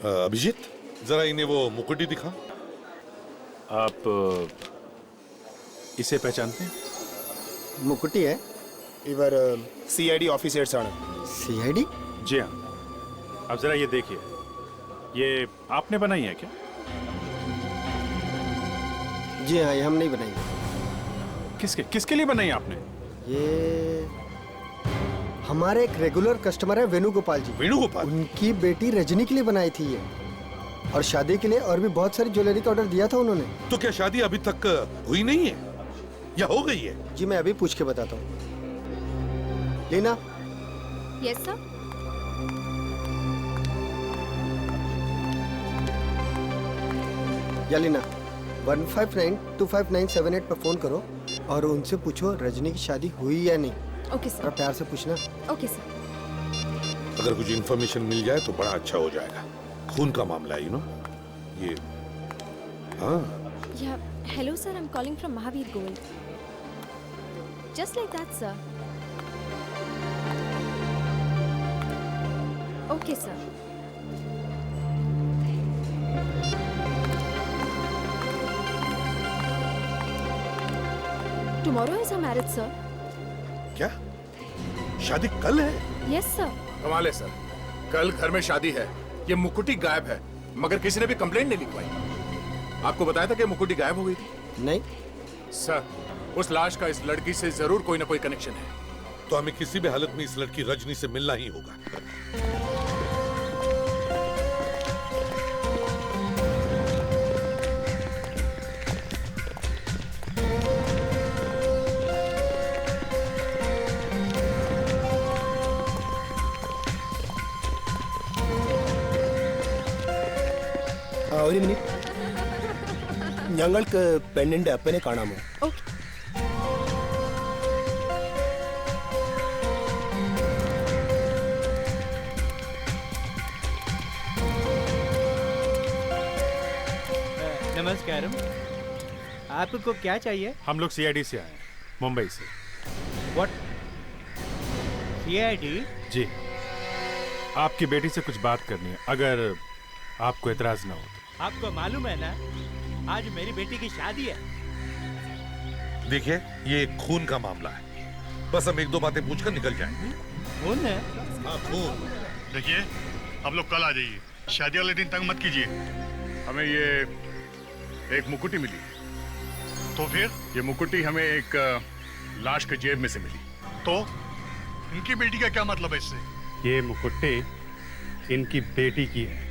अभिजीत, जरा इन्हें वो मुकुटी दिखा। आप इसे पहचानते हैं? मुकुटी है इवर सीआईडी ऑफिसर्स आण। सीआईडी? जी हाँ। अब जरा ये देखिए, ये आपने बनाई है क्या? जी हाँ, ये हम नहीं बनाएंगे। किसके लिए बनाई आपने? ये हमारे एक रेगुलर कस्टमर है वेणुगोपाल जी। वेणुगोपाल? उनकी बेटी रजनी के लिए बनाई थी ये, और शादी के लिए और भी बहुत सारी ज्वेलरी का ऑर्डर दिया था उन्होंने। तो क्या शादी अभी तक हुई नहीं है या हो गई है? जी मैं अभी पूछ के बताता हूँ। Leena, yes sir. या लीना 15925978 पर फोन करो और उनसे पूछो रजनी की शादी हुई या नहीं। ओके और सर। प्यार से पूछना। Okay sir. अगर कुछ इन्फॉर्मेशन मिल जाए तो बड़ा अच्छा हो जाएगा। खून का मामला है, यू नो। ये हाँ। Yeah, hello sir, I'm calling from Mahavir Gold. Just like that, sir. Okay, sir. Tomorrow is our marriage, sir. क्या शादी कल है? Yes, sir. कमाल है सर, कल घर में शादी है, ये मुकुटी गायब है, मगर किसी ने भी कंप्लेंट नहीं लिखवाई। आपको बताया था कि मुकुटी गायब हो गई थी। नहीं सर, उस लाश का इस लड़की से जरूर कोई ना कोई कनेक्शन है। तो हमें किसी भी हालत में इस लड़की रजनी से मिलना ही होगा। ഒരു മിനിറ്റ്, ഞങ്ങൾക്ക് പെണ്ണിന്റെ അപ്പനെ കാണാമോ? Okay. नमस्कारम, आपको क्या चाहिए? हम लोग सीआईडी से आए हैं, मुंबई से। व्हाट? सीआईडी? जी, आपकी बेटी से कुछ बात करनी है, अगर आपको एतराज ना हो तो। आपको मालूम है ना, आज मेरी बेटी की शादी है। देखिए, ये खून का मामला है, बस हम एक दो बातें पूछकर निकल जाएंगे। कौन है? हाँ, खून। देखिए, आप लोग कल आ जाइए, शादी वाले दिन तंग मत कीजिए। हमें ये एक मुकुटी मिली, तो फिर ये मुकुटी हमें एक लाश के जेब में से मिली, तो इनकी बेटी का क्या मतलब है इससे? ये मुकुट्टे इनकी बेटी की है।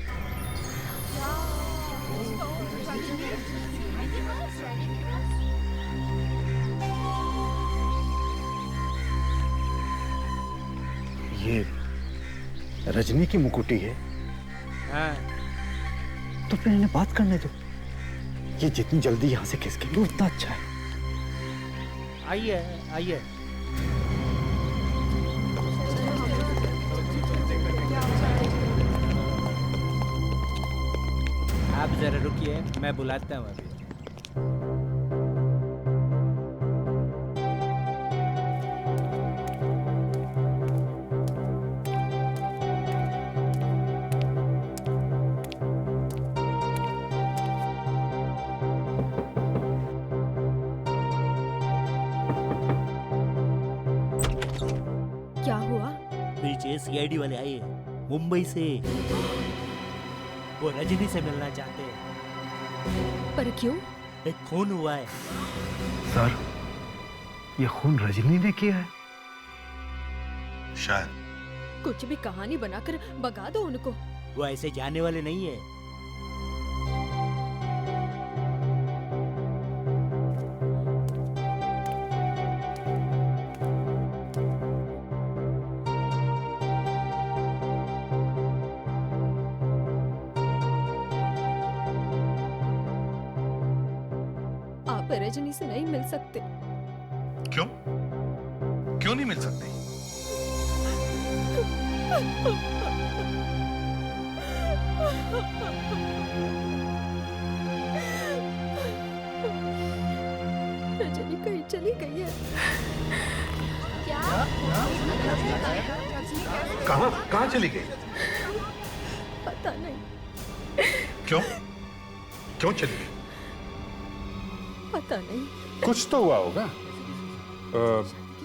ये रजनी की मुकुटी है? हाँ। तो फिर इन्हें बात करने दो। ये जितनी जल्दी यहाँ से खिसकेंगे उतना अच्छा है। आइए आइए। आप जरा रुकिए, मैं बुलाता हूँ अभी। क्या हुआ? नीचे सीआईडी वाले आए हैं, मुंबई से। वो रजनी से मिलना चाहते हैं। पर क्यों? एक खून हुआ है। सर, ये खून रजनी ने किया है? शायद। कुछ भी कहानी बनाकर भगा दो उनको। वो ऐसे जाने वाले नहीं है। आप रजनी से नहीं मिल सकते। क्यों? क्यों नहीं मिल सकती? रजनी कहीं चली गई है। क्या? कहाँ चली गई? पता नहीं। क्यों क्यों चली गई? पता नहीं। कुछ तो हुआ होगा।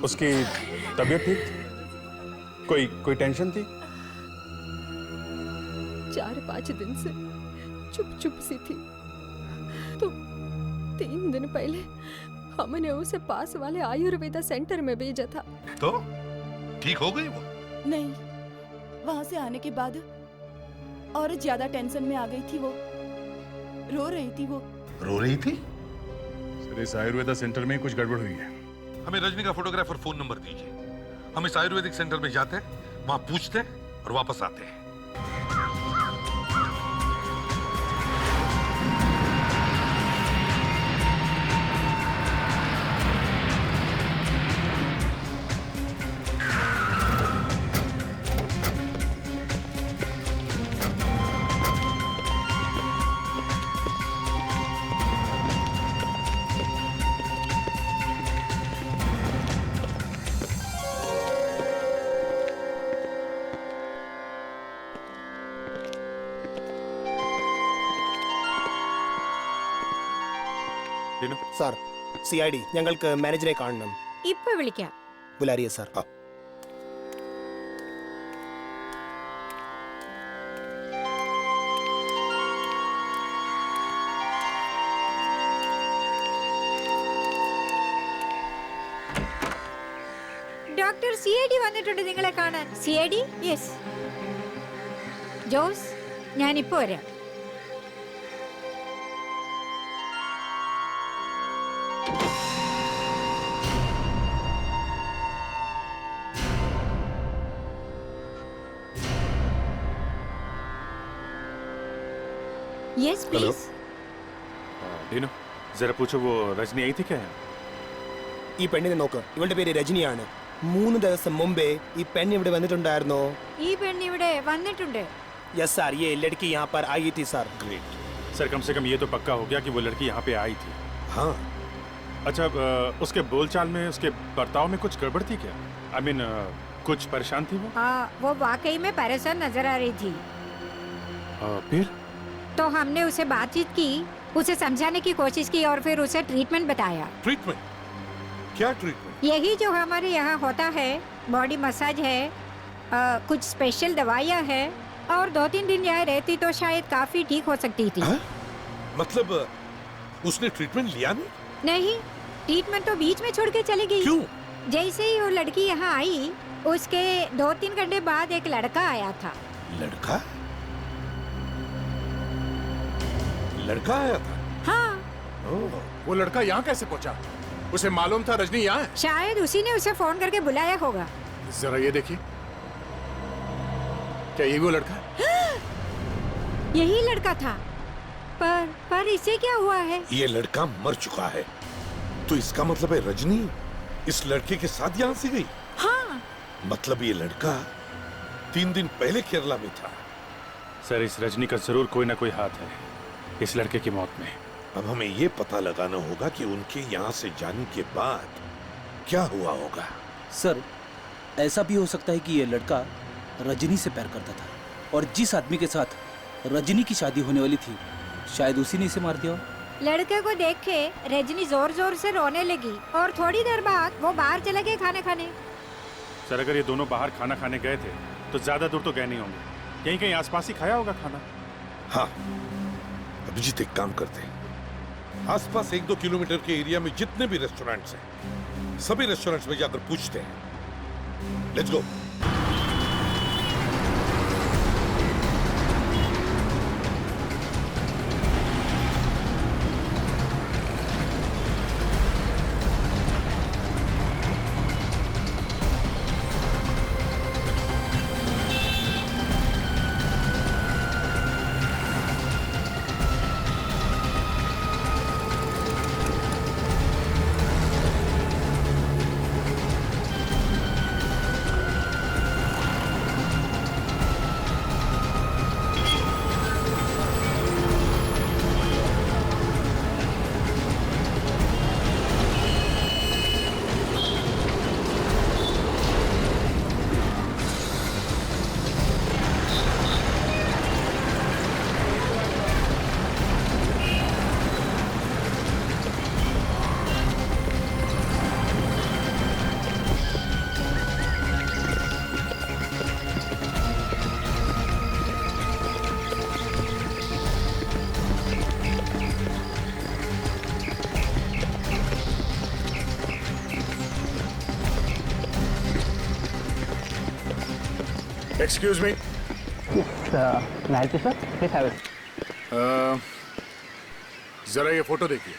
उसकी तबीयत ठीक थी? कोई टेंशन थी? 4-5 दिन से चुप सी थी, तो 3 दिन पहले हमने उसे पास वाले आयुर्वेदा सेंटर में भेजा था। तो ठीक हो गई वो? नहीं, वहां से आने के बाद और ज्यादा टेंशन में आ गई थी वो। रो रही थी वो। रो रही थी? सर, इस आयुर्वेदा सेंटर में कुछ गड़बड़ हुई है। हमें रजनी का फोटोग्राफर फोन नंबर दीजिए। हम इस आयुर्वेदिक सेंटर में जाते हैं, वहां पूछते हैं और वापस आते हैं। സാർ, CID ഞങ്ങൾക്ക് മാനേജറെ കാണണം. ഇപ്പൊ വിളിക്കാം. ബുലാരിയ സാർ. ഡോക്ടർ CID വന്നിട്ടുണ്ട് നിങ്ങളെ കാണാൻ. CID? യെസ്. ജോസ്, ഞാനിപ്പോ വരാം. Yes, please. ഡീനോ, जरा पूछो वो रजनी आई थी क्या? ഈ പെണ്ണിനെ നോക്ക്. ഇവളുടെ പേര് രജനിയാണ്. 3 ദിവസം മുമ്പേ ഈ പെണ്ണ് ഇവിടെ വന്നിട്ടുണ്ടായിരുന്നോ? ഈ പെണ്ണ് ഇവിടെ വന്നിട്ടുണ്ട്. यस सर, ये लड़की यहाँ पर आई थी सर. ग्रेट सर, कम से कम ये तो पक्का हो गया कि वो लड़की यहाँ पे आई थी. हाँ. अच्छा, उसके बोलचाल में, उसके बर्ताव में कुछ गड़बड़ थी क्या? I mean, कुछ परेशान थी वो? हाँ, वो वाकई में परेशान नजर आ रही थी. फिर? तो हमने उसे बातचीत की, उसे समझाने की कोशिश की और फिर उसे ट्रीटमेंट बताया. ट्रीटमेंट? क्या ट्रीटमेंट? यही जो हमारे यहाँ होता है, बॉडी मसाज है, कुछ स्पेशल दवाइयाँ है, और 2-3 दिन यहाँ रहती तो शायद काफी ठीक हो सकती थी. मतलब उसने ट्रीटमेंट लिया नहीं, ट्रीटमेंट तो बीच में छोड़ के चली गई. क्यों? जैसे ही वो लड़की यहाँ आई, उसके 2-3 घंटे बाद एक लड़का आया था. लड़का? लड़का आया था? हाँ. वो लड़का यहाँ कैसे पहुँचा? उसे मालूम था रजनी यहाँ है? शायद उसी ने उसे फोन करके बुलाया होगा. जरा ये देखिए, क्या ये वो लड़का है? यही लड़का था. पर इसे क्या हुआ है? ये लड़का मर चुका है. तो इसका मतलब है रजनी इस लड़के के साथ यहाँ से गई? हाँ. मतलब ये लड़का 3 दिन पहले केरला में था. सर, इस रजनी का जरूर कोई ना कोई हाथ है इस लड़के की मौत में. अब हमें ये पता लगाना होगा कि उनके यहाँ से जाने के बाद क्या हुआ होगा. सर, ऐसा भी हो सकता है कि ये लड़का रजनी से प्यार करता था और जिस आदमी के साथ रजनी की शादी होने वाली थी, शायद उसी ने इसे मार दिया. लड़के को देख के रजनी जोर जोर से रोने लगी और थोड़ी देर बाद वो बाहर चले गए खाने खाने. सर, अगर ये दोनों बाहर खाना खाने गए थे तो ज्यादा दूर तो गए नहीं होंगे. कहीं कहीं आसपास ही खाया होगा खाना. हाँ, अभिजीत एक काम करते हैं, आसपास 1-2 किलोमीटर के एरिया में जितने भी रेस्टोरेंट्स हैं, सभी रेस्टोरेंट्स में जाकर पूछते हैं. Let's go. Excuse me. जरा ये फोटो देखिए।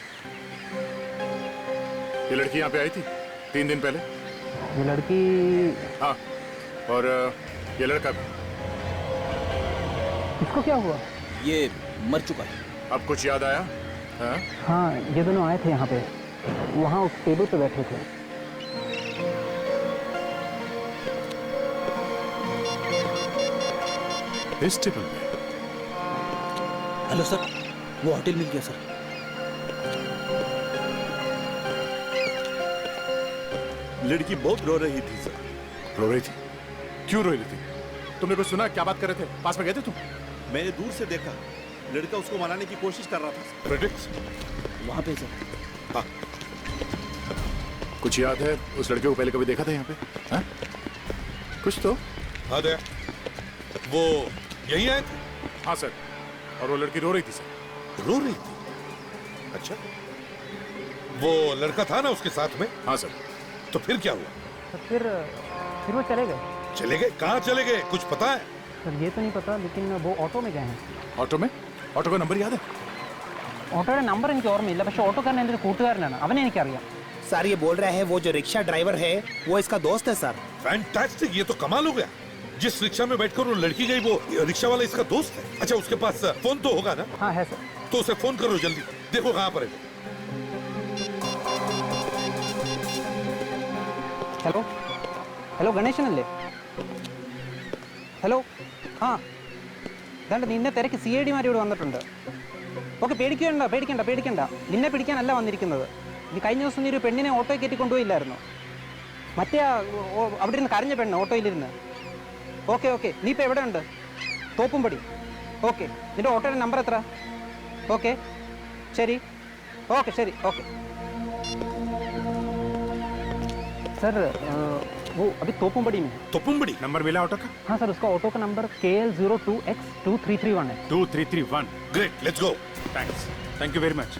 ये लड़की यहाँ पे आई थी 3 दिन पहले। ये लड़की? हाँ, और ये लड़का भी। इसको क्या हुआ? ये मर चुका है। अब कुछ याद आया? हाँ? हाँ, ये दोनों आए थे यहाँ पे, वहाँ उस टेबल पे बैठे थे। इस टेबल पे? हेलो सर, वो होटल मिल गया सर। लड़की बहुत रो रही थी सर। रो रही थी? क्यों रो रही थी? तुमने कुछ सुना? क्या बात कर रहे थे? पास में गए थे तुम? मैंने दूर से देखा, लड़का उसको मनाने की कोशिश कर रहा था। प्रेडिक्स? वहाँ पे सर। हाँ। कुछ याद है? उस लड़के को पहले कभी देखा था यहाँ पे? हाँ? कुछ तो? हाँ दया, वो यहीं आए थे? हाँ सर, और वो लड़की रो रही थी सर। रो रही थी? अच्छा, वो लड़का था ना उसके साथ में? हाँ सर। तो फिर क्या हुआ? तो फिर वो चले गए। चले गए? कहाँ चले गए, कुछ पता है? सर ये तो नहीं पता, लेकिन वो ऑटो में गए हैं। ऑटो में? ऑटो का नंबर याद है? ഓട്ടോയുടെ നമ്പർ എനിക്ക് ഓർമ്മയില്ല, പക്ഷെ ഓട്ടോക്കാരൻ എൻ്റെ ഒരു കൂട്ടുകാരനാണ്, അവനെ എനിക്കറിയാം। सर ये बोल रहा है वो जो रिक्शा ड्राइवर है वो इसका दोस्त है सर। फैंटास्टिक, ये तो कमाल हो गया। जिस रिक्शा में बैठकर वो लड़की गई, वो रिक्शा वाला इसका दोस्त है। अच्छा, उसके पास फोन तो होगा ना? हाँ है सर। तो उसे फोन करो जल्दी, देखो कहाँ पर है। Hello hello, ഗണേശനല്ലേ? ഹലോ, ആ ഇതാണ്ട് നിന്നെ തിരക്ക് CID മാരിവിടെ വന്നിട്ടുണ്ട്. ഓക്കെ, പേടിക്കണ്ട, നിന്നെ പിടിക്കാനല്ല വന്നിരിക്കുന്നത്. നീ കഴിഞ്ഞ ദിവസം നീ ഒരു പെണ്ണിനെ ഓട്ടോയിൽ കയറ്റി കൊണ്ടുപോയില്ലായിരുന്നു? മറ്റേ അവിടെ ഇരുന്ന് കരഞ്ഞ പെണ്ണ് ഓട്ടോയിലിരുന്ന്. ഓക്കെ, നീ ഇപ്പോൾ എവിടെ ഉണ്ട്? തോപ്പുംപടി. ഓക്കെ, നിന്റെ ഓട്ടോയുടെ നമ്പർ എത്ര? ഓക്കെ ശരി, ഓക്കെ सर वो अभी तोपुमबड़ी में। तोपुमबड़ी? नंबर मिला ऑटो का? हाँ सर, उसका ऑटो का नंबर KL02X2331 है। 2331। Great, let's go. Thanks, thank you very much.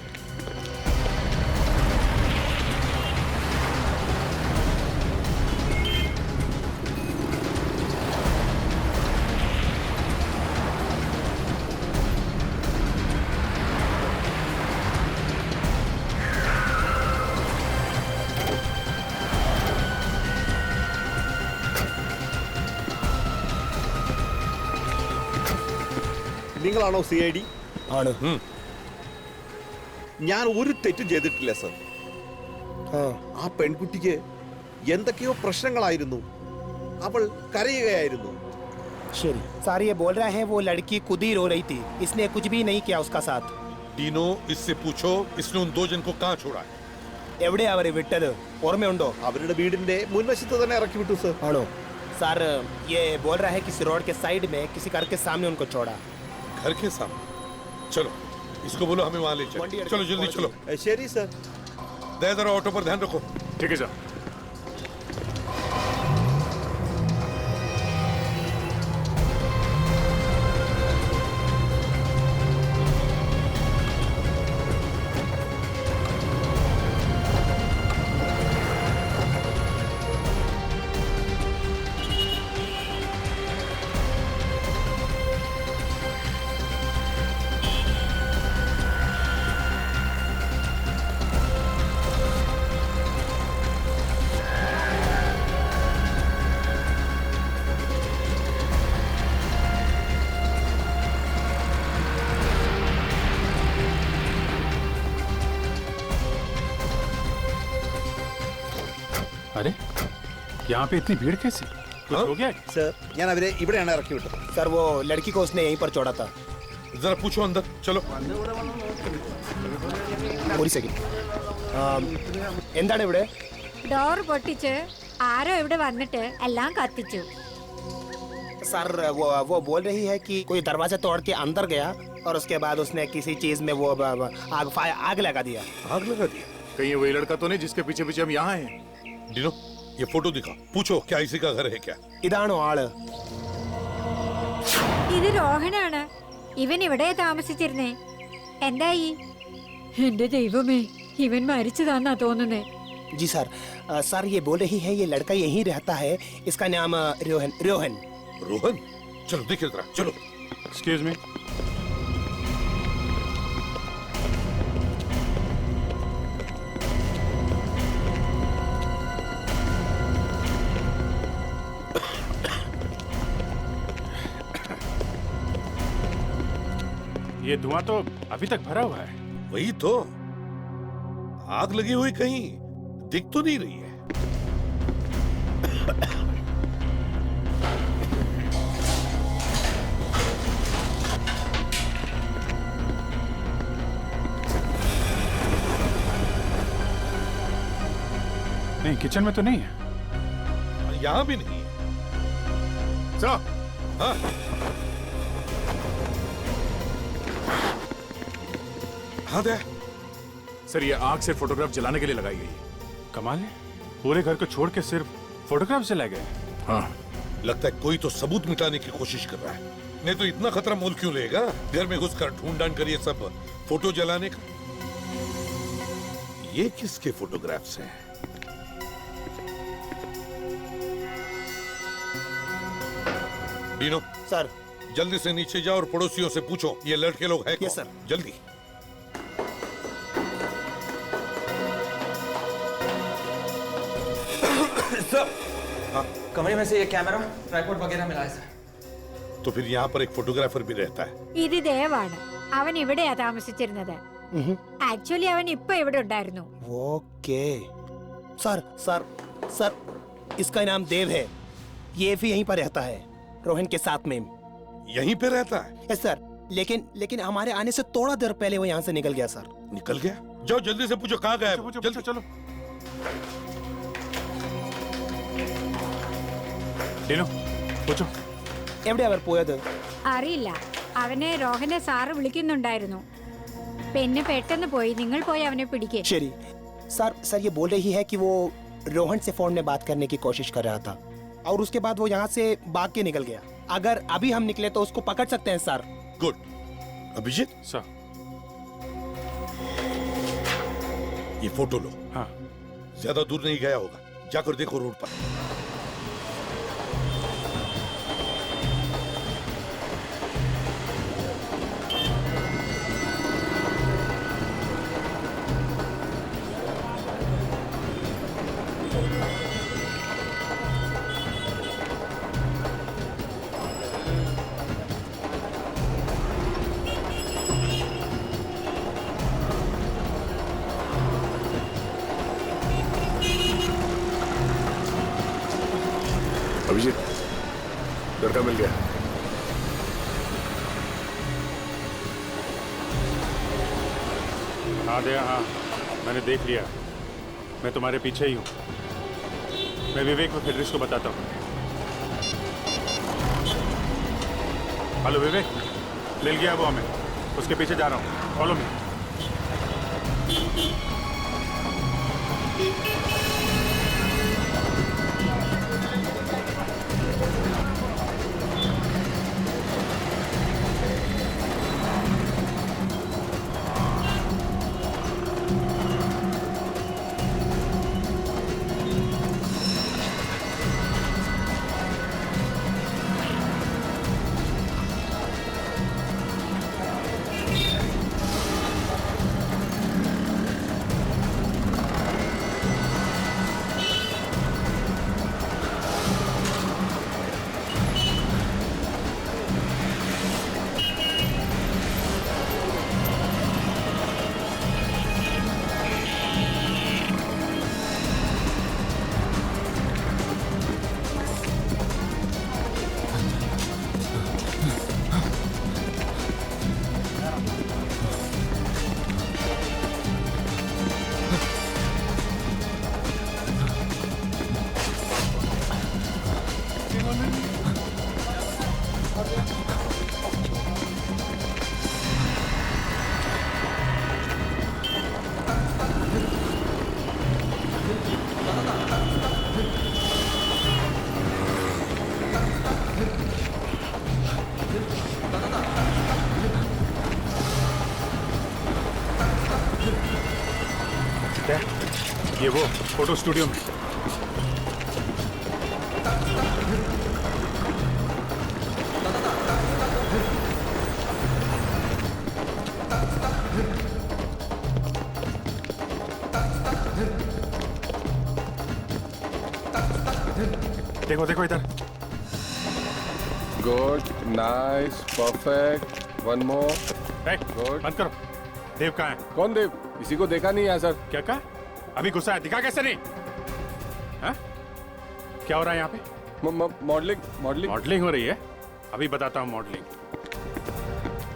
നിങ്ങളാണോ CID? ആണ്. ഞാൻ ഒരു തെറ്റും ചെയ്തിട്ടില്ല സർ. ആ പെൺകുട്ടിക്ക് എന്തൊക്കെയോ പ്രശ്നങ്ങളായിരുന്നു, അവൾ കരയുകയായിരുന്നു. ശരി सर, ये बोल रहा है वो लड़की खुद ही रो रही थी, इसने कुछ भी नहीं किया उसका साथ। टीनो, इससे पूछो इसने उन 2 जन को कहाँ छोड़ा है? എവിടെ അവരെ വിട്ടത് ഓർമ്മയുണ്ടോ? അവരുടെ വീടിന്റെ മുൻവശത്ത് തന്നെ ഇറക്കി വിട്ടു സർ. ആണോ? सर ये बोल रहा है किसी रोड के साइड में किसी घर के सामने उनको छोड़ा। घर के सामने? चलो इसको बोलो हमें वहां ले चलो। चलो जल्दी चलो। ശരി സർ। दया जरा ऑटो पर ध्यान रखो। ठीक है सर। अरे यहाँ पे इतनी भीड़ कैसे? कुछ हो गया? സർ, ഞാൻ അവരെ ഇവിടെയാണ് ഇറക്കി വിട്ടത്. सर वो लड़की को उसने यहीं पर छोड़ा था। जरा पूछो अंदर। चलो ഒരു സെക്കൻഡ്, എന്താണ് ഇവിടെ? ഡോർ പൊട്ടിച്ച് ആരോ ഇവിടെ വന്നിട്ട് എല്ലാം കത്തിച്ചു. सर वो बोल रही है कि कोई दरवाजा तोड़ के अंदर गया और उसके बाद उसने किसी चीज में वो आग लगा दिया। आग लगा दिया? कहीं वही लड़का तो नहीं जिसके पीछे पीछे हम यहाँ हैं? डिनो, ये फोटो दिखा, पूछो क्या इसी का घर है क्या? ഇതാണോ ആള്? ഇത് രോഹനാണ്. ഇവൻ ഇവിടെ താമസിച്ചിരുന്നേ. എന്തായി? എന്റെ ദൈവമേ, ഇവൻ മരിച്ചതാന്നാ തോന്നുന്നേ. जी सर, सर ये बोल रही है ये लड़का यहीं रहता है, इसका नाम रोहन। रोहन, चलो देखिए जरा, चलो। Excuse me. ये धुआं तो अभी तक भरा हुआ है। वही तो, आग लगी हुई कहीं दिख तो नहीं रही है। नहीं, किचन में तो नहीं है। यहां भी नहीं है। सर, हाँ, हाँ दे। सर ये आग से फोटोग्राफ जलाने के लिए लगाई गई है। कमाल है, पूरे घर को छोड़ के सिर्फ फोटोग्राफ से ले गए। हाँ, लगता है कोई तो सबूत मिटाने की कोशिश कर रहा है। नहीं तो इतना खतरा मोल क्यों लेगा घर में घुसकर ढूंढ ढांड कर ये सब फोटो जलाने का। ये किसके फोटोग्राफ्स हैं? डीनो सर, जल्दी से नीचे जाओ और पड़ोसियों से पूछो ये लड़के लोग हैं कौन? Yes sir. जल्दी। सर, कमरे में से ये कैमरा ट्राइपॉड वगैरह मिला है सर। तो फिर यहाँ पर एक फोटोग्राफर भी रहता है। ഇത് ദേവാണ്. അവൻ ഇവിടെയാ താമസിച്ചിരുന്നത്. ആക്ച്വലി അവൻ ഇപ്പൊ ഇവിടെ ഉണ്ടായിരുന്നു. ओके सर, सर, सर, इसका नाम देव है। ये भी यहीं पर रहता है, रोहन के साथ में। यहीं पे रहता है? यस सर, लेकिन हमारे आने से थोड़ा देर पहले वो यहाँ से निकल गया सर। निकल गया? जाओ जल्दी से पूछो कहाँ गया है। जल्दी चलो। ഡീനോ, പൂച്ചോ. എവിടെയാ അവർ പോയത്? അറിയില്ല. അവനെ രോഹനെ സാറ് വിളിക്കുന്നുണ്ടായിരുന്നു. പിന്നെ പെട്ടെന്ന് പോയി. നിങ്ങൾ പോയി അവനെ പിടിക്കേ. शरी सर, सर ये बोल रही है कि वो रोहन से फोन में बात करने की कोशिश कर रहा था और उसके बाद वो यहाँ से भाग के निकल गया। अगर अभी हम निकले तो उसको पकड़ सकते हैं सर। गुड। अभिजीत सर, ये फोटो लो। हाँ। ज्यादा दूर नहीं गया होगा, जाकर देखो रोड पर। अभिजीत, लड़का मिल गया। हाँ दया, हाँ मैंने देख लिया। मैं तुम्हारे पीछे ही हूँ। मैं विवेक और फेडरिस को बताता हूँ। हेलो विवेक, मिल गया वो हमें। उसके पीछे जा रहा हूँ, फॉलो मी। ये वो फोटो स्टूडियो में। देखो देखो इधर। Good, nice, perfect, one more. Good. बंद करो। देव कहाँ है? कौन देव? किसी को देखा नहीं है सर। क्या कहा? अभी गुस्सा है, दिखा कैसे नहीं? हाँ? क्या हो रहा है यहाँ पे? मॉडलिंग मॉडलिंग मॉडलिंग हो रही है? अभी बताता हूँ मॉडलिंग।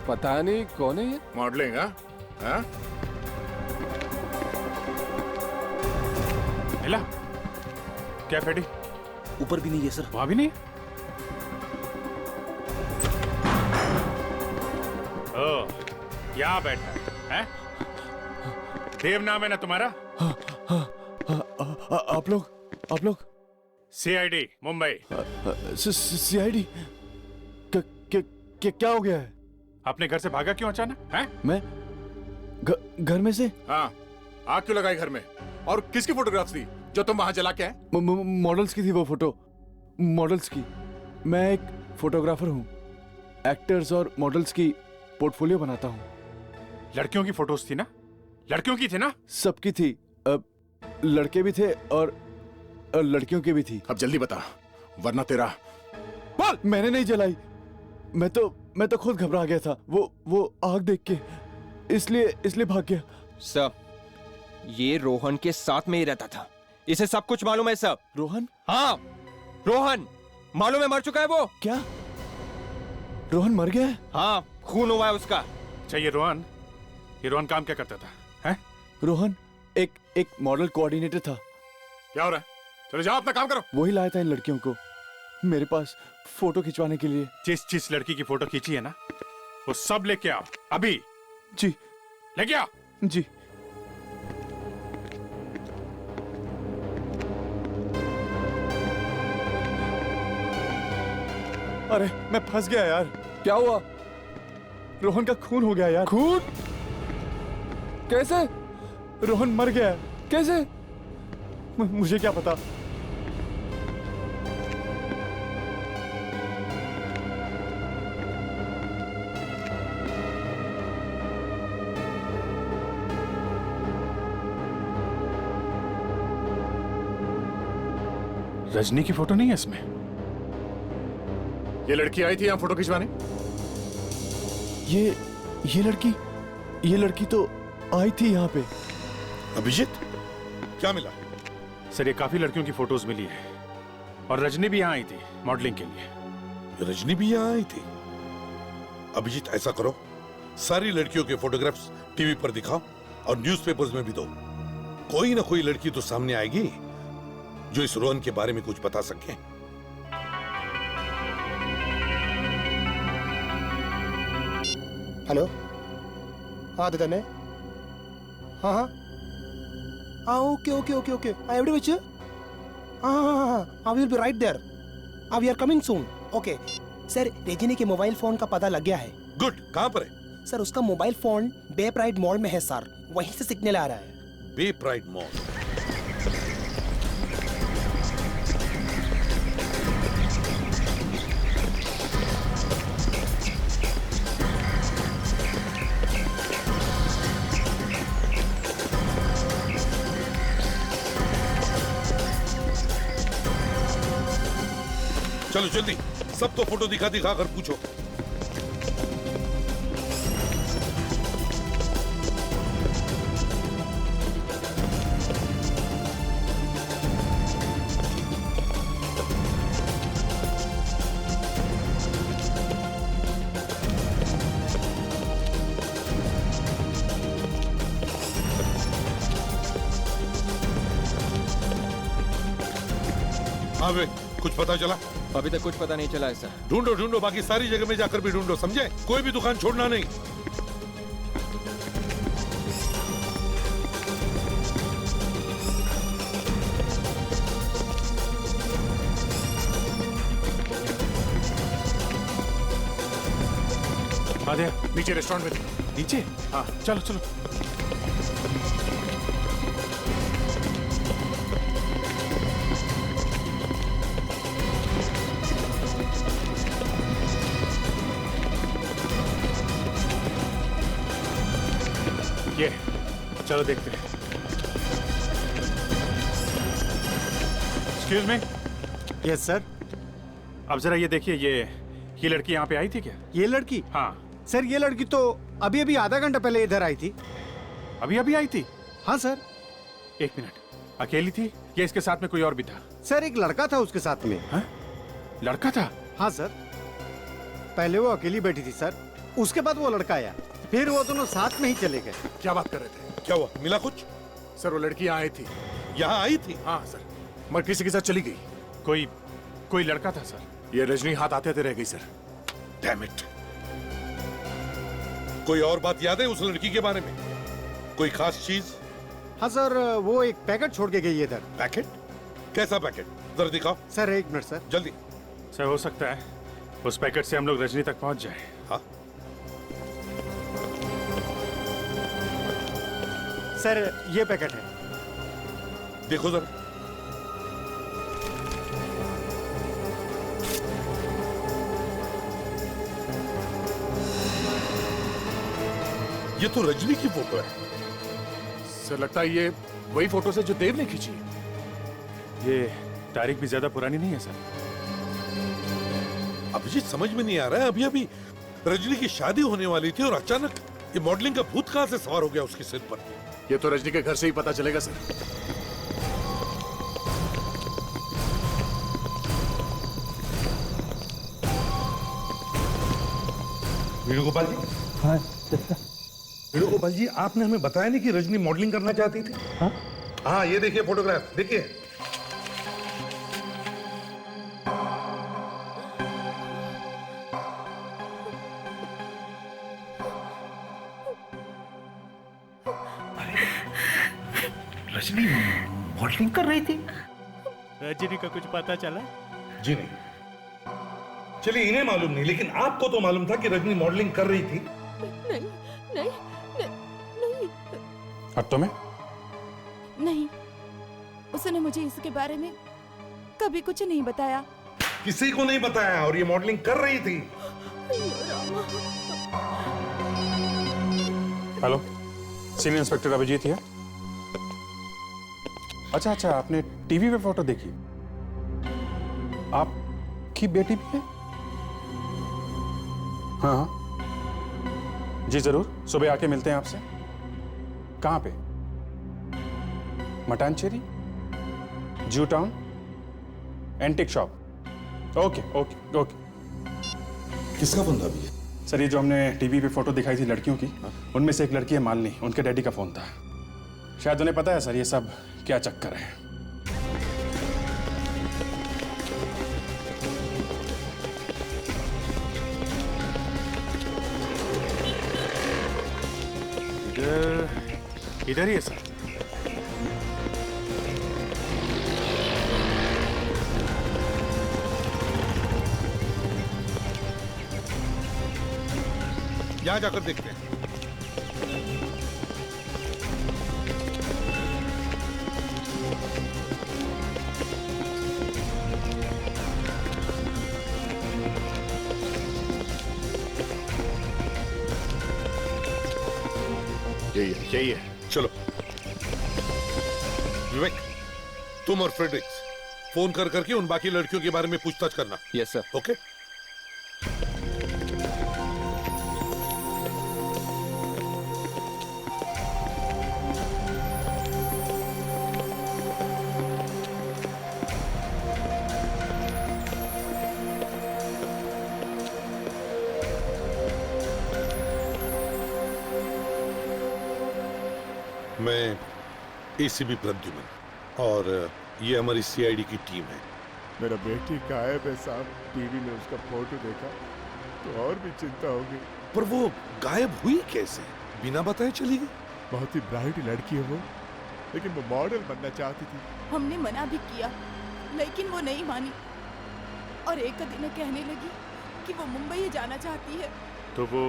पता नहीं कौन है ये। मॉडलिंग? हाँ? मिला? क्या फेडी? ऊपर भी नहीं है सर। वहां भी नहीं? ओ, यहाँ बैठा है? देव नाम है ना तुम्हारा? आप लोग सीआईडी मुंबई। सीआईडी? क्या हो गया है? अपने घर से भागा क्यों अचानक? हैं? मैं घर में से? हाँ, आग क्यों लगाई घर में? और किसकी फोटोग्राफ्स थी जो तुम वहां जला के आए? मॉडल्स की थी वो फोटो, मॉडल्स की। मैं एक फोटोग्राफर हूँ, एक्टर्स और मॉडल्स की पोर्टफोलियो बनाता हूँ। लड़कियों की फोटोज थी ना? लड़कियों की थी ना? सबकी थी, लड़के भी थे और लड़कियों की भी थी। अब जल्दी बता, वरना तेरा। बोल! मैंने नहीं जलाई, मैं तो खुद घबरा गया था, वो आग देख के, इसलिए भाग गया। सर, ये रोहन के साथ में ही रहता था, इसे सब कुछ मालूम है सर। रोहन? हाँ, रोहन मालूम है, मर चुका है वो। क्या? रोहन मर गया है? हाँ, खून हुआ है उसका। चाहिए रोहन? ये रोहन काम क्या करता था? हैं? रोहन एक मॉडल कोऑर्डिनेटर था। क्या हो रहा है? चलो जाओ, अपना काम करो। वही लाया था इन लड़कियों को मेरे पास फोटो खिंचवाने के लिए। जिस लड़की की फोटो खींची है ना, वो सब लेके आओ अभी। जी। लेके आओ। जी। अरे मैं फंस गया यार। क्या हुआ? रोहन का खून हो गया यार। खून? कैसे? रोहन मर गया। कैसे? मुझे क्या पता। रजनी की फोटो नहीं है इसमें। ये लड़की आई थी यहाँ फोटो खिंचवाने? ये लड़की तो आई थी यहाँ पे। अभिजीत, क्या मिला? सर, ये काफी लड़कियों की फोटोज मिली है और रजनी भी यहाँ आई थी मॉडलिंग के लिए। रजनी भी यहाँ आई थी? अभिजीत, ऐसा करो, सारी लड़कियों के फोटोग्राफ्स टीवी पर दिखाओ और न्यूज़पेपर्स में भी दो। कोई ना कोई लड़की तो सामने आएगी जो इस रोहन के बारे में कुछ बता सके। हेलो, हाँ दादा ने, हाँ, okay, I have to reach you. I will be right there. We are coming soon. Okay. Sir, Rajni के मोबाइल फोन का पता लग गया है। गुड, कहाँ पर है? सर, उसका मोबाइल फोन बे प्राइड मॉल में है सर, वहीं से सिग्नल आ रहा है। बे प्राइड मॉल? चलो जल्दी, सबको फोटो दिखा कर पूछो। हाँ वे, कुछ पता चला? अभी तक कुछ पता नहीं चला है सर। ढूंढो, बाकी सारी जगह में जाकर भी ढूंढो, समझे? कोई भी दुकान छोड़ना नहीं। आदिया, नीचे रेस्टोरेंट में। नीचे? हाँ, चलो। ये, चलो देखते हैं। Excuse me, yes sir. अब जरा ये देखिए, ये लड़की यहाँ पे आई थी क्या? ये लड़की? हाँ सर, ये लड़की तो अभी अभी आधा घंटा पहले इधर आई थी। अभी अभी आई थी? हाँ सर। एक मिनट, अकेली थी या इसके साथ में कोई और भी था? सर, एक लड़का था उसके साथ में। हाँ? लड़का था? हाँ सर, पहले वो अकेली बैठी थी सर, उसके बाद वो लड़का आया, फिर वो दोनों साथ में ही चले गए। क्या बात कर रहे थे? क्या हुआ, मिला कुछ? सर, वो लड़की यहाँ आई थी। यहाँ आई थी? हाँ सर, मगर किसी के साथ चली गई। कोई लड़का था सर? ये रजनी हाथ आते आते रह गई सर। Damn it. कोई और बात याद है उस लड़की के बारे में? कोई खास चीज? हाँ सर, वो एक पैकेट छोड़ के गई है इधर। पैकेट? कैसा पैकेट? जरा दिखाओ। सर, एक मिनट सर। जल्दी। सर, हो सकता है उस पैकेट से हम लोग रजनी तक पहुंच जाए। हाँ सर, ये पैकेट है, देखो जरा। ये तो रजनी की फोटो है। सर, लगता है ये वही फोटो है जो देव ने खींची। ये तारीख भी ज्यादा पुरानी नहीं है सर। अभिजीत, समझ में नहीं आ रहा है, अभी अभी रजनी की शादी होने वाली थी और अचानक ये मॉडलिंग का भूत कहां से सवार हो गया उसके सिर पर? ये तो रजनी के घर से ही पता चलेगा सर। वेणुगोपाल जी। हाँ वेणुगोपाल जी, आपने हमें बताया नहीं कि रजनी मॉडलिंग करना चाहती थी? हाँ, ये देखिए फोटोग्राफ, देखिए। रजनी मॉडलिंग कर रही थी? रजनी का कुछ पता चला? जी नहीं। चलिए, इन्हें मालूम नहीं, लेकिन आपको तो मालूम था कि रजनी मॉडलिंग कर रही थी। नहीं नहीं नहीं। और तुम्हें? नहीं, उसने मुझे इसके बारे में कभी कुछ नहीं बताया। किसी को नहीं बताया, और ये मॉडलिंग कर रही थी। हेलो, सीनियर इंस्पेक्टर अभिजीत है। अच्छा, आपने टीवी पे फोटो देखी? आपकी बेटी भी है? हाँ जी, जरूर, सुबह आके मिलते हैं आपसे। कहाँ पे? मटानचेरी, जू town, antique shop. Okay okay okay. किसका बंदा भी है? सर, ये जो हमने टीवी पे फोटो दिखाई थी लड़कियों की, उनमें से एक लड़की है मालिनी, उनके डैडी का फोन था। शायद उन्हें पता है सर ये सब क्या चक्कर है। इधर ही है सर। यहां जाकर देखते हैं। यही है। चलो विवेक, तुम और फ्रेडरिक्स फोन कर करके उन बाकी लड़कियों के बारे में पूछताछ करना। Yes sir. ओके। मैं एसीपी प्रद्युमन और ये हमारी सीआईडी की टीम है। मेरा बेटी गायब है साहब, टीवी में उसका फोटो देखा तो और भी चिंता हो गई। पर वो गायब हुई कैसे? बिना बताए चली गई? बहुत ही ब्राइट लड़की है वो, लेकिन वो मॉडल बनना चाहती थी। हमने मना भी किया, लेकिन वो नहीं मानी और एक दिन कहने लगी कि वो मुंबई जाना चाहती है। तो वो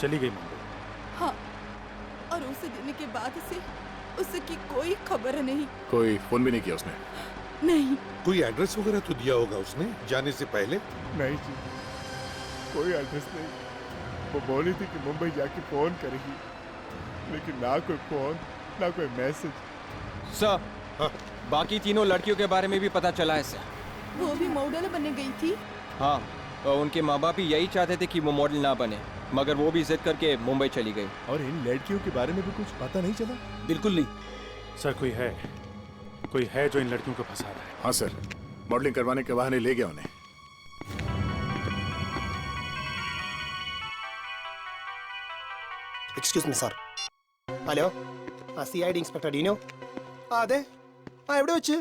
चली गई मुंबई? हाँ, और उस दिन के बाद से उसकी कोई खबर नहीं। कोई फोन भी नहीं किया उसने? नहीं। कोई एड्रेस वगैरह तो दिया होगा उसने जाने से पहले? नहीं जी, कोई एड्रेस नहीं। वो बोली थी कि मुंबई जाके फोन करेगी, लेकिन ना कोई फोन ना कोई मैसेज। सर, बाकी तीनों लड़कियों के बारे में भी पता चला है सर। वो भी मॉडल बनने गई थी। हाँ, और उनके माँ बाप ही यही चाहते थे कि वो मॉडल ना बने, मगर वो भी जिद करके मुंबई चली गई। और इन लड़कियों के बारे में भी कुछ पता नहीं चला? बिल्कुल नहीं सर। कोई है जो इन लड़कियों को फंसा रहा है। हाँ सर, मॉडलिंग करवाने के बहाने ले गया उन्हें। Excuse me sir. ഹലോ, ആ CID ഇൻസ്പെക്ടർ ഡീനോ? ആ അതെ. എവിടെ വെച്ച്?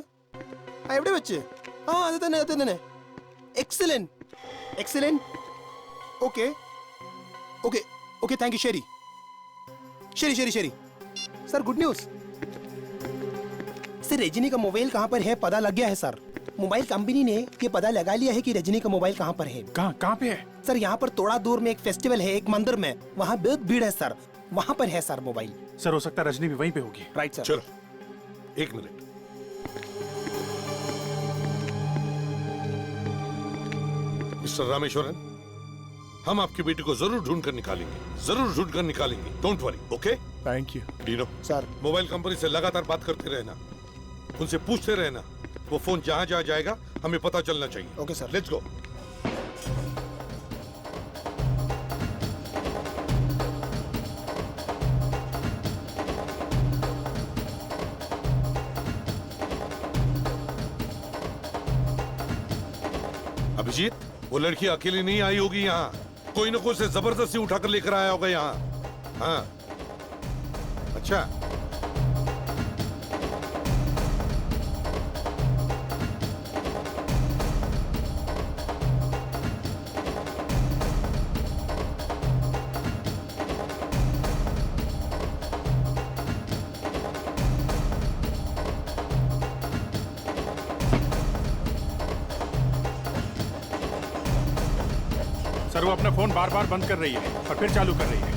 അത് തന്നെ. എക്സലന്റ്. Okay, thank you. ശരി. Sir good news. Sir Rajni का मोबाइल कहाँ पर है पता लग गया है सर. मोबाइल कंपनी ने ये पता लगा लिया है कि रजनी का मोबाइल कहाँ पर है. कहाँ पे है? सर यहाँ पर थोड़ा दूर में एक फेस्टिवल है, एक मंदिर में, वहाँ बहुत भीड़ है सर. वहाँ पर है सर मोबाइल. सर हो सकता है रजनी भी वहीं पे होगी. Right sir. चलो 1 मिनट. मिस्टर रामेश्वरन, हम आपकी बेटी को जरूर ढूंढ कर निकालेंगे. Don't worry. Okay, thank you. Dino sir, mobile company से लगातार बात करते रहना, उनसे पूछते रहना. वो फोन जहां जाएगा हमें पता चलना चाहिए. Okay sir. Let's go. Abhijit, वो लड़की अकेली नहीं आई होगी यहाँ. कोई ना कोई से जबरदस्ती उठाकर लेकर आया होगा यहाँ. हाँ, अच्छा. सर वो अपना फोन बार बार बंद कर रही है और फिर चालू कर रही है.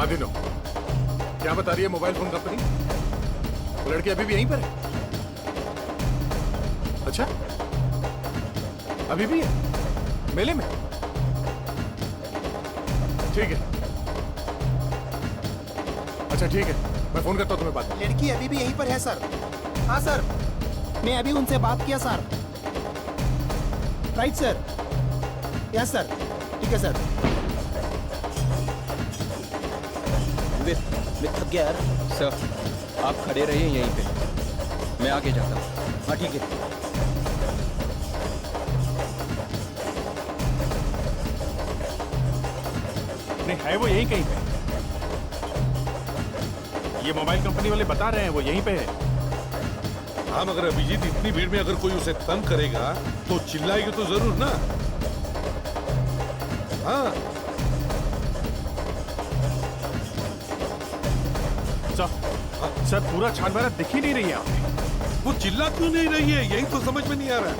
आदिनो, क्या बता रही है मोबाइल फोन कंपनी? वो लड़की अभी भी यहीं पर है? अच्छा, अभी भी है मेले में? ठीक है. अच्छा ठीक है, मैं फोन करता हूँ तुम्हें बाद में. लड़की अभी भी यहीं पर है सर. हाँ सर, मैं अभी उनसे बात किया sir. Right sir. Yes sir. ठीक है सर. मैं थक गया यार. सर आप खड़े रहिए यहीं पे, मैं आगे जाता हूँ. हाँ ठीक है. नहीं है वो यहीं कहीं पे. ये मोबाइल कंपनी वाले बता रहे हैं वो यहीं पे है. हाँ, मगर अभिजीत इतनी भीड़ में अगर कोई उसे तंग करेगा तो चिल्लाएगी तो जरूर ना. हाँ. सर पूरा छानमारा दिख ही नहीं रही है. वो चिल्ला क्यों नहीं रही है, यही तो समझ में नहीं आ रहा है.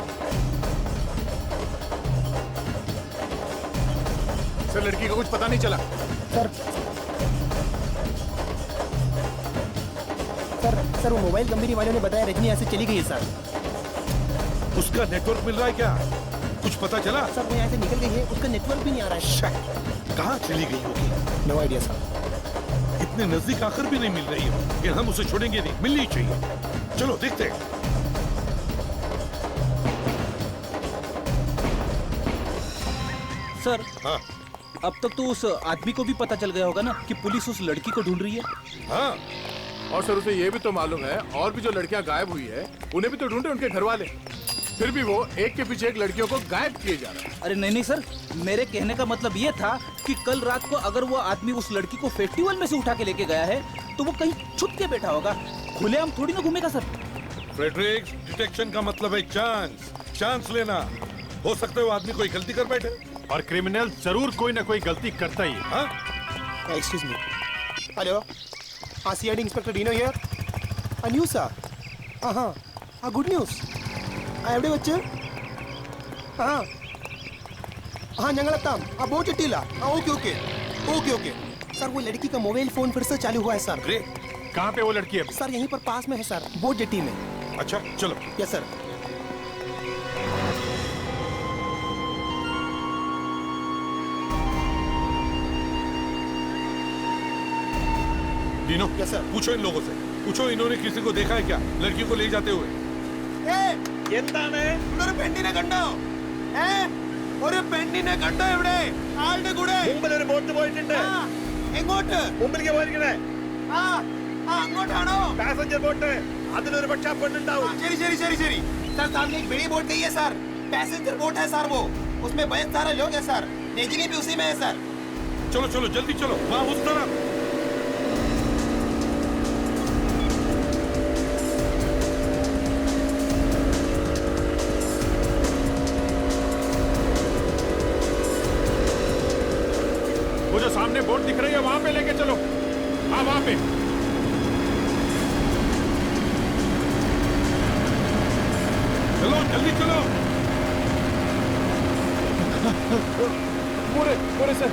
सर लड़की का कुछ पता नहीं चला. सर वो मोबाइल कंपनी वालों ने बताया रजनी यहाँ से चली गई है सर. उसका नेटवर्क मिल रहा है क्या? कुछ पता चला? सर वो यहाँ से निकल गई है, उसका नेटवर्क भी नहीं आ रहा है. कहाँ चली गई होगी? No idea sir. इतने नजदीक आकर भी नहीं मिल रही हो, लेकिन हम उसे छोड़ेंगे नहीं, मिलनी चाहिए. चलो देखते हैं. सर. हाँ. अब तक तो उस आदमी को भी पता चल गया होगा ना कि पुलिस उस लड़की को ढूंढ रही है. हाँ, और सर उसे ये भी तो मालूम है और भी जो लड़कियां गायब हुई है उन्हें भी तो ढूंढे उनके घर वाले. फिर भी वो एक के पीछे एक लड़कियों को गायब किए जा रहे हैं. अरे नहीं सर, मेरे कहने का मतलब ये था कि कल रात को अगर वो आदमी उस लड़की को फेस्टिवल में से उठा के लेके गया है तो वो कहीं छुप के बैठा होगा, खुलेआम थोड़ी ना घूमेगा सर. फ्रेडरिक, डिटेक्शन का मतलब है चांस लेना. हो सकता है वो आदमी कोई गलती कर बैठे, और क्रिमिनल जरूर कोई ना कोई गलती करता ही है. हाँ? Excuse me. Hello, CID inspector Dino here. News sir. हाँ, गुड न्यूज़. എവിടെ വെച്ച്? ഞങ്ങളെത്താം. बहुत चिट्टीला. ओके. सर वो लड़की का मोबाइल फोन फिर से चालू हुआ है सर. कहाँ पे वो लड़की है? सर यहीं पर पास में है सर, बोट जेट्टी में. अच्छा चलो. Yes sir. Dino, yes sir. पूछो इन लोगों से पूछो इन्होंने किसी को देखा है क्या लड़की को ले जाते हुए? പെണ്ണിനെ കണ്ടോ? ഒരു പെണ്ണിനെ കണ്ടോ ഇവിടെ? ആളുടെ കൂടെ മുമ്പിൽ ഒരു ബോട്ട് പോയിട്ടുണ്ട്. എങ്ങോട്ട്? മുമ്പിലേക്ക് പോയിരിക്കണേ. അങ്ങോട്ടാണോ? Passenger boat. അതിലൊരു പക്ഷെ ആ പെണ്ണുണ്ടാവും. ശരി ശരി ശരി ശരി सर, सामने एक बड़ी बोट गई है सर. पैसेंजर बोट है सर वो. उसमें बहुत सारे लोग हैं सर. रजनी भी उसी में है सर. चलो चलो जल्दी चलो वहाँ उस तरफ. वो जो सामने बोट दिख रही है वहां पे लेके चलो. हाँ वहां पे. चलो जल्दी चलो. मोरे सर.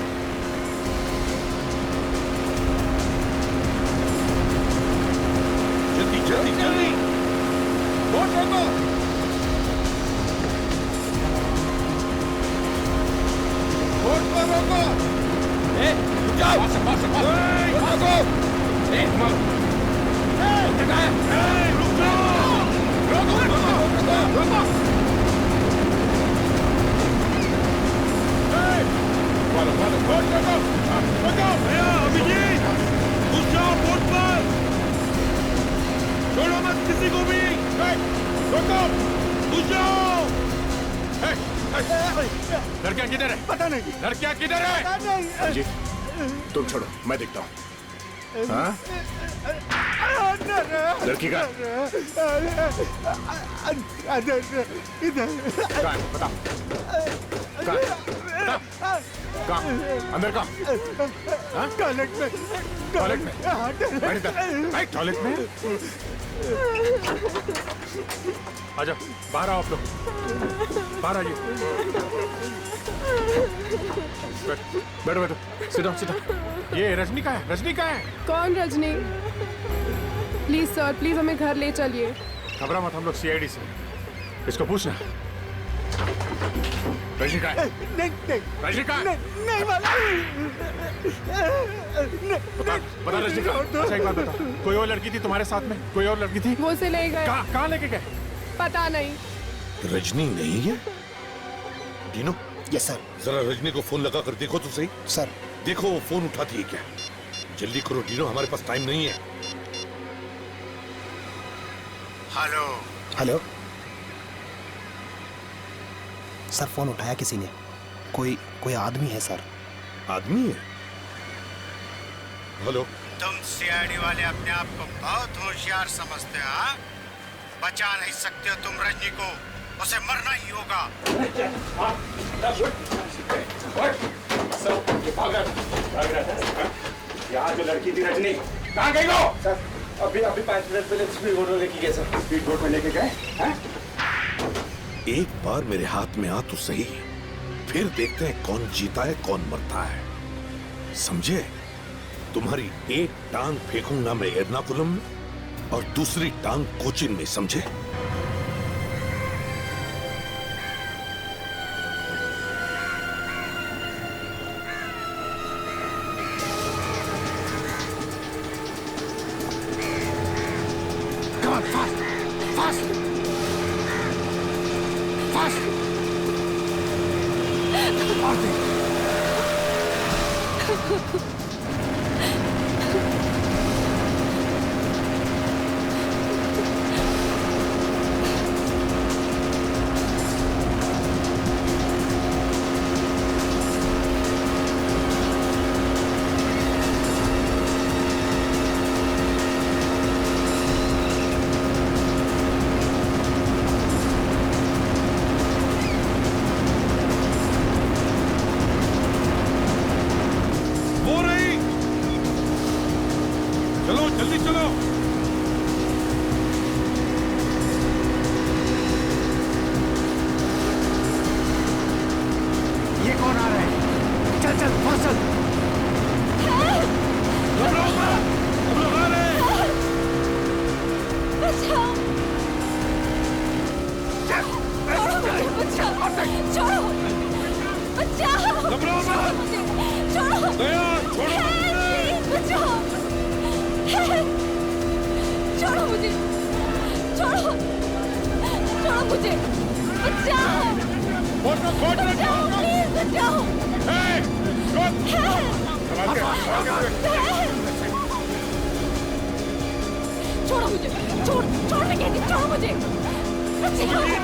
जल्दी जल्दी जल्दी. बोट रोको. बोट को रोको. जाओ. भागो. रुक जाओ. रोको. बोट रोको. अभिजीत घुस जाओ बोट पर. छोड़ो मत किसी को भी. रोको. घुस जाओ. लड़कियां किधर है? पता नहीं. लड़कियां किधर है? पता नहीं. जी तुम छोड़ो, मैं देखता हूँ. हाँ? लड़की का इधर. कहाँ है? बताओ. कहाँ? अंदर कहाँ? टॉयलेट में. टॉयलेट में. बैठ इधर. बैठ टॉयलेट में. आजा बाहर आओ आप लोग. बाहर आइए. बैठो बैठो. सीधा सीधा. ये रजनी का है. रजनी का है. कौन रजनी? प्लीज सर, प्लीज हमें घर ले चलिए. घबरा मत, हम लोग सीआईडी से. इसको पूछना. रजनी का है. नहीं. रजनी का है. नहीं वाला. बता रजनी का. अच्छा एक बात बता, कोई और लड़की थी तुम्हारे साथ में? कोई और लड़की थी? वो से ले गए. कहाँ लेके गए? पता नहीं. रजनी नहीं है. डीनो. Yes sir. जरा रजनी को फोन लगा कर देखो तो सही. सर. देखो वो फोन उठाती है क्या. जल्दी करो डीनो, हमारे पास टाइम नहीं है. हेलो. हेलो सर, फोन उठाया किसी ने. कोई आदमी है सर. आदमी है? हेलो. तुम सीआईडी वाले अपने आप को बहुत होशियार समझते हो. हाँ? बचा नहीं सकते हो तुम रजनी को. उसे मरना ही होगा. यहाँ जो लड़की थी रजनी, कहाँ गई वो? सर अभी 5 मिनट पहले स्पीड बोट में लेके गए सर. स्पीड बोट में लेके गए? एक बार मेरे हाथ में आ तो सही, फिर देखते हैं कौन जीता है कौन मरता है. समझे? तुम्हारी एक टांग फेंकूंगा मैं एर्नाकुलम में और दूसरी टांग कोचिन में. समझे? मुझे, बचाओ, बचाओ, प्लीज बचाओ। छोड़ो मुझे, छोड़ मैं कहती, छोड़ो मुझे।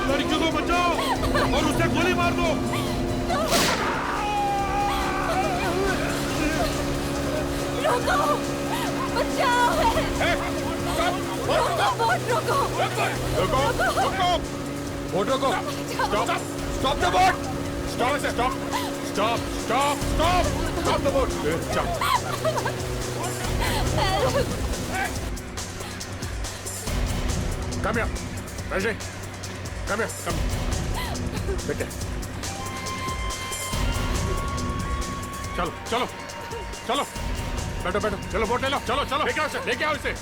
लड़कियों को बचाओ और उसे गोली मार दो। रोको, बचाओ। रोको, बोट रोको। बोट रोको। Stop the boat. Stop the boat. Come here. Rajni. Come here. Come. बैठे। चलो। बैठो। चलो बोट ले लो। चलो। लेके आओ इसे।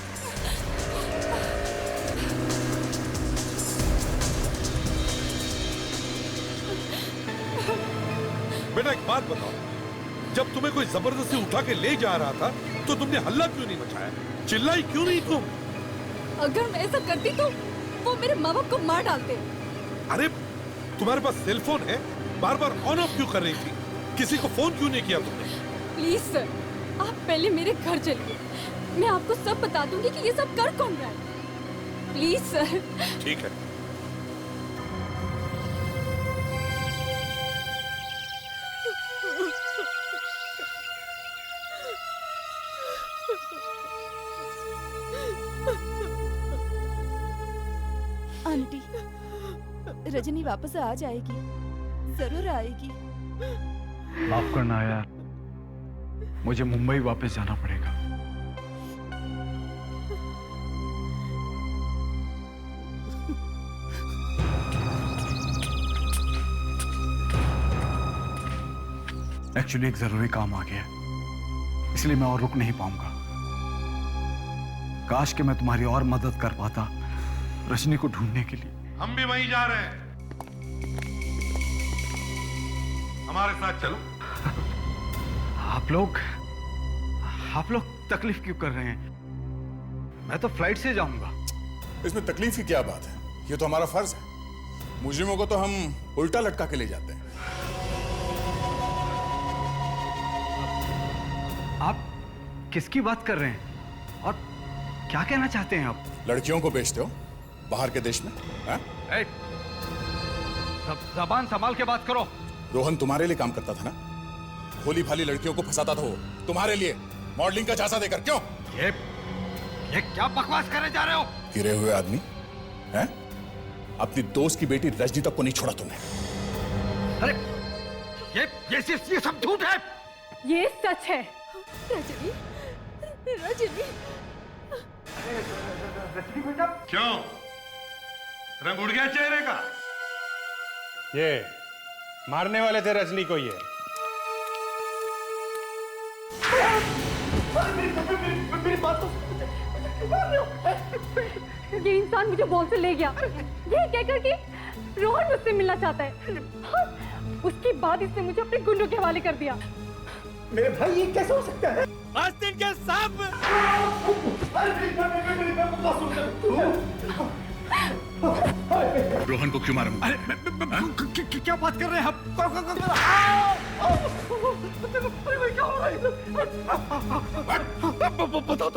बेटा एक बात बताओ, जब तुम्हें कोई जबरदस्ती उठा के ले जा रहा था तो तुमने हल्ला क्यों नहीं मचाया? चिल्लाई क्यों नहीं तुम? अगर मैं ऐसा करती तो वो मेरे माँ बाप को मार डालते। अरे तुम्हारे पास सेल फोन है, बार ऑन ऑफ क्यों कर रही थी? किसी को फोन क्यों नहीं किया तुमने? प्लीज सर, आप पहले मेरे घर चलिए, मैं आपको सब बता दूंगी कि ये सब कर कौन रहा है। Please sir. ठीक है। आंटी, रजनी वापस आ जाएगी, जरूर आएगी। माफ करना यार, मुझे मुंबई वापस जाना पड़ेगा। एक्चुअली एक जरूरी काम आ गया, इसलिए मैं और रुक नहीं पाऊंगा। काश कि मैं तुम्हारी और मदद कर पाता रजनी को ढूंढने के लिए। हम भी वहीं जा रहे हैं, हमारे साथ चलो। आप लोग तकलीफ क्यों कर रहे हैं? मैं तो फ्लाइट से जाऊंगा। इसमें तकलीफ की क्या बात है? ये तो हमारा फर्ज है। मुजरिमों को तो हम उल्टा लटका के ले जाते हैं। आप किसकी बात कर रहे हैं और क्या कहना चाहते हैं आप? लड़कियों को बेचते हो बाहर के देश में? जबान संभाल के बात करो। रोहन तुम्हारे लिए काम करता था ना? भोली भाली लड़कियों को फंसाता था वो, तुम्हारे लिए मॉडलिंग का झांसा देकर। क्यों? ये क्या बकवास करे जा रहे हो? गिरे हुए आदमी हैं? अपनी दोस्त की बेटी रजनी तक को नहीं छोड़ा तुमने। अरे ये सब झूठ है। ये सच है। रजनी, क्यों? रंग उड़ गया चेहरे का? ये मारने वाले थे रजनी को। मेरी बात तो ये इंसान मुझे बॉल से ले गया, ये कहकर कि रोहन मुझसे मिलना चाहता है। उसके बाद इसने मुझे अपने गुंडों के हवाले कर दिया। मेरे भाई ये कैसे हो सकता है? आस्तीन के सांप! रोहन को क्यों मारा? क्या बात कर रहे हैं आप?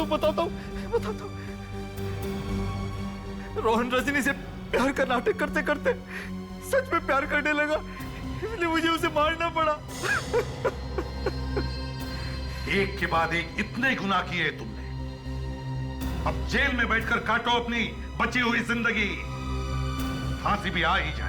बता दो। रोहन रजनी से प्यार का नाटक करते करते सच में प्यार करने लगा, इसलिए मुझे उसे मारना पड़ा। एक के बाद एक इतने गुनाह किए तुमने, अब जेल में बैठकर काटो अपनी बची हुई जिंदगी। फांसी भी आ ही जाए।